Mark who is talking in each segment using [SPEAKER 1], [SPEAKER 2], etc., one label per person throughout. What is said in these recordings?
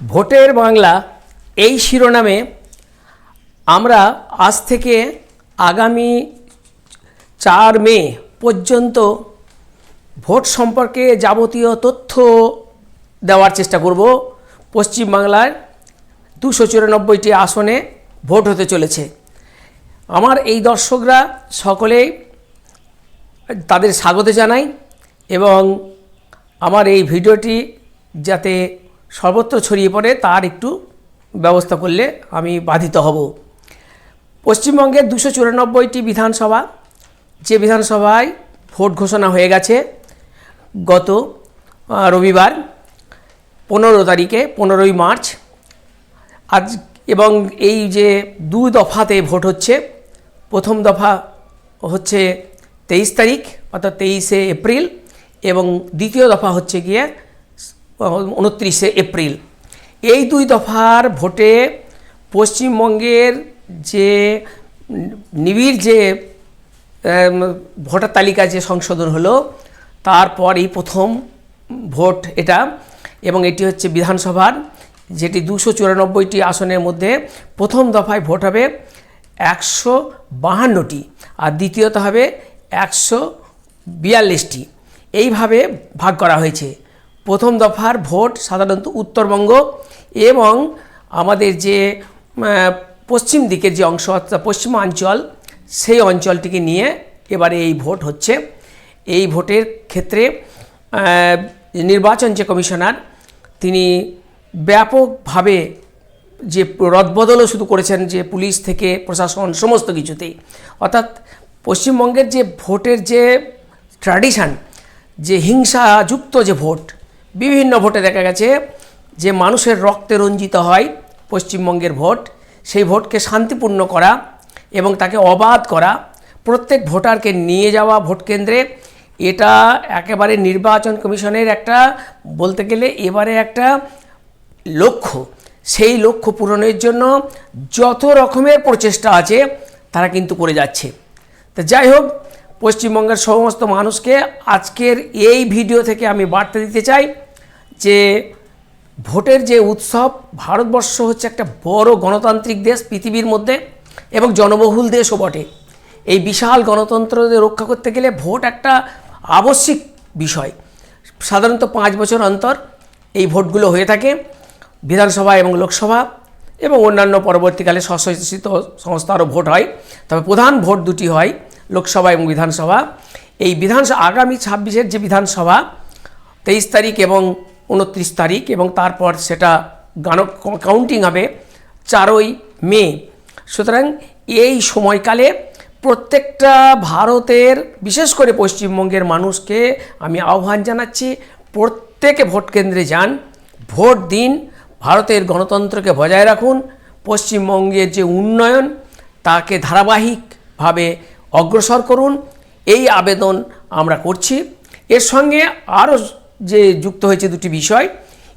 [SPEAKER 1] ভোটের বাংলা এই শিরোনামে আমরা আজ থেকে আগামী 4 মে পর্যন্ত ভোট সম্পর্কে যাবতীয় তথ্য দেওয়ার চেষ্টা করব। পশ্চিমবাংলার 294টি আসনে ভোট হতে চলেছে। আমার এই দর্শকরা সকলেই তাদের স্বাগত জানাই এবং আমার এই ভিডিওটি যাতে সর্বত্র ছড়িয়ে পড়ে তার একটু ব্যবস্থা করলে আমি বাধিত হব। পশ্চিমবঙ্গের 294টি বিধানসভা, যে বিধানসভায় ভোট ঘোষণা হয়ে গেছে গত রবিবার 15 তারিখে, 15ই মার্চ আজ, এবং এই যে 2 দফাতে ভোট হচ্ছে। প্রথম দফা হচ্ছে 23 তারিখ অর্থাৎ 23শে এপ্রিল এবং দ্বিতীয় দফা হচ্ছে গিয়ে 29শে এপ্রিল। এই 2 দফার ভোটে পশ্চিমবঙ্গের যে নিবিড় যে ভোটার তালিকা যে সংশোধন হলো তারপর এই প্রথম ভোট এটা, এবং এটি হচ্ছে বিধানসভার যেটি 294টি আসনের মধ্যে প্রথম দফায় ভোট হবে 152টি আর দ্বিতীয়ত হবে 142টি। এইভাবে ভাগ করা হয়েছে। প্রথম দফার ভোট সাধারণত উত্তরবঙ্গ এবং আমাদের যে পশ্চিম দিকের যে অংশ অর্থাৎ পশ্চিমাঞ্চল, সেই অঞ্চলটিকে নিয়ে এবারে এই ভোট হচ্ছে। এই ভোটের ক্ষেত্রে নির্বাচন যে কমিশনার তিনি ব্যাপকভাবে যে রদবদলও শুরু করেছেন, যে পুলিশ থেকে প্রশাসন সমস্ত কিছুতেই, অর্থাৎ পশ্চিমবঙ্গের যে ভোটের যে ট্র্যাডিশান, যে হিংসাযুক্ত যে ভোট, বিভিন্ন ভোটে দেখা গেছে যে মানুষের রক্তে রঞ্জিত হয় পশ্চিমবঙ্গের ভোট, সেই ভোটকে শান্তিপূর্ণ করা এবং তাকে অবাধ করা, প্রত্যেক ভোটারকে নিয়ে যাওয়া ভোট কেন্দ্রে, এটা একেবারে নির্বাচন কমিশনের একটা বলতে গেলে এবারে একটা লক্ষ্য। সেই লক্ষ্য পূরণের জন্য যত রকমের প্রচেষ্টা আছে তারা কিন্তু করে যাচ্ছে। তো যাই হোক, পশ্চিমবঙ্গের সমস্ত মানুষকে আজকের এই ভিডিও থেকে আমি বার্তা দিতে চাই যে ভোটের যে উৎসব, ভারতবর্ষ হচ্ছে একটা বড় গণতান্ত্রিক দেশ পৃথিবীর মধ্যে এবং জনবহুল দেশও বটে। এই বিশাল গণতন্ত্র রক্ষা করতে গেলে ভোট একটা আবশ্যিক বিষয়। সাধারণত 5 বছর অন্তর এই ভোটগুলো হয়ে থাকে, বিধানসভা এবং লোকসভা এবং অন্যান্য পরবর্তীকালে স্বশাসিত সংস্থারও ভোট হয়। তবে প্রধান ভোট দুটি হয়, লোকসভা এবং বিধানসভা। এই বিধানসভা আগামী 26-এর যে বিধানসভা 23 তারিখ এবং 29 তারিখ, এবং তারপর সেটা কাউন্টিং হবে 4ই মে। সুতরাং এই সময়কালে প্রত্যেকটা ভারতের, বিশেষ করে পশ্চিমবঙ্গের মানুষকে আমি আহ্বান জানাচ্ছি, প্রত্যেকে ভোট কেন্দ্রে যান, ভোট দিন, ভারতের গণতন্ত্রকে বজায় রাখুন, পশ্চিমবঙ্গের যে উন্নয়ন তাকে ধারাবাহিকভাবে অগ্রসর করুন, এই আবেদন আমরা করছি। এর সঙ্গে আরও যে যুক্ত হয়েছে 2টি বিষয়।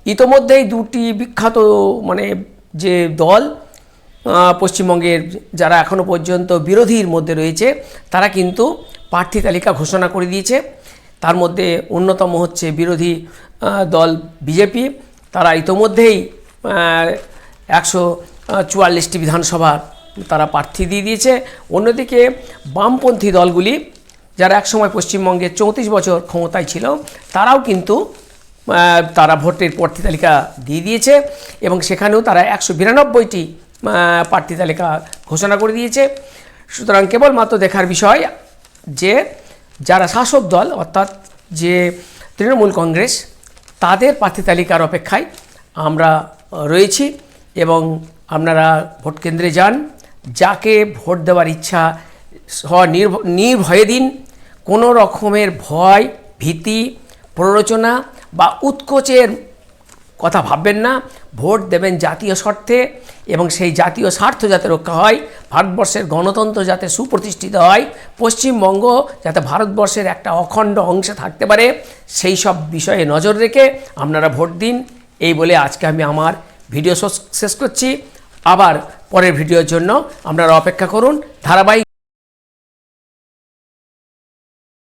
[SPEAKER 1] ইতোমধ্যেই 2টি বিখ্যাত যে দল পশ্চিমবঙ্গের যারা এখনও পর্যন্ত বিরোধীর মধ্যে রয়েছে তারা কিন্তু প্রার্থী তালিকা ঘোষণা করে দিয়েছে। তার মধ্যে অন্যতম হচ্ছে বিরোধী দল বিজেপি। তারা ইতোমধ্যেই 144টি বিধানসভা তারা প্রার্থী দিয়ে দিয়েছে। অন্যদিকে বামপন্থী দলগুলি যারা একসময় পশ্চিমবঙ্গে 34 বছর ক্ষমতায় ছিল তারাও কিন্তু তারা ভোটের প্রার্থী তালিকা দিয়ে দিয়েছে এবং সেখানেও তারা 192টি প্রার্থী তালিকা ঘোষণা করে দিয়েছে। সুতরাং কেবলমাত্র দেখার বিষয় যে যারা শাসক দল অর্থাৎ যে তৃণমূল কংগ্রেস, তাদের প্রার্থী তালিকার অপেক্ষায় আমরা রয়েছি এবং আপনারা ভোট কেন্দ্রে যান, যাকে ভোট দেওয়ার ইচ্ছা নির্ভয়ে দিন। কোনো রকমের ভয়, ভীতি, প্ররোচনা বা উৎকোচের কথা ভাববেন না। ভোট দেবেন জাতীয় স্বার্থে এবং সেই জাতীয় স্বার্থ যাতে রক্ষা হয়, ভারতবর্ষের গণতন্ত্র যাতে সুপ্রতিষ্ঠিত হয়, পশ্চিমবঙ্গ যাতে ভারতবর্ষের একটা অখণ্ড অংশে থাকতে পারে, সেই সব বিষয়ে নজর রেখে আপনারা ভোট দিন। এই বলে আজকে আমি আমার ভিডিও শেষ করছি। আবার পরের ভিডিওর জন্য আপনারা অপেক্ষা করুন। ধারাবাহিক